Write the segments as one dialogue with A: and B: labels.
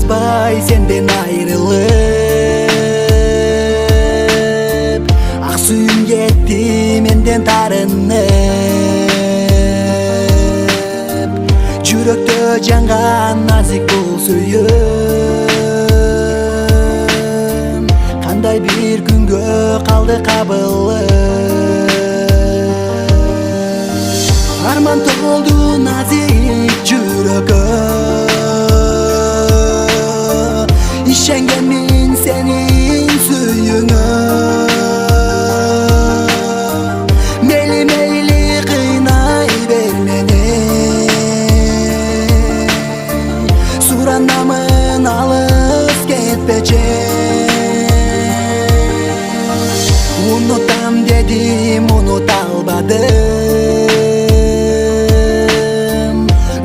A: Ышанышпай сенден айрылып, ак сүйүм кетти менден тарынып. Жүрөктө жанган назик бул сүйүм, кандай бир күнгө калды кабылып. Арман толду назик жүрөгө, ишенгенмин сенин сүйүүңө. Мейли мейли кыйнай бер мени, суранамын алыс кетпечи. Унутам дедим, унута албадым.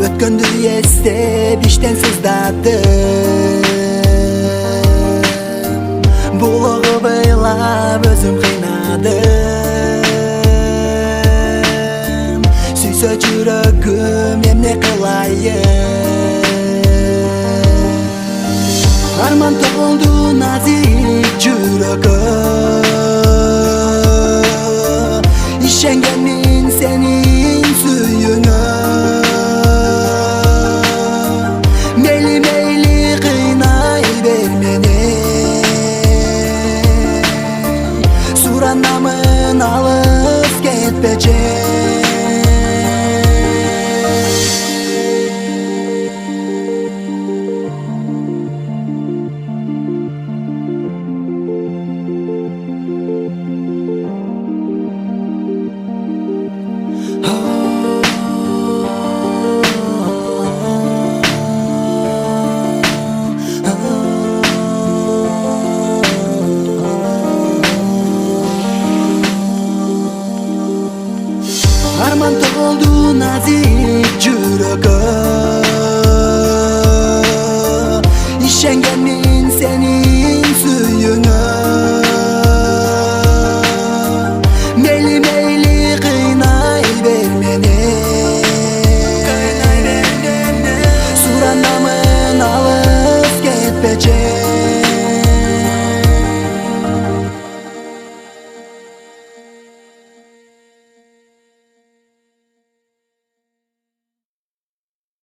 A: Өткөндү эстеп иштен сыздадым. Булого быйлап өзүм кыйнадым. Сүйсө жүрөгүм эмне кылайын. Арман толду назик жүрөгө, ишенгенмин сенин сүйүүңө. Мейли мейли кыйнай бер мени, суранамын алыс кетпечи. Arman толду назик жүрөгө,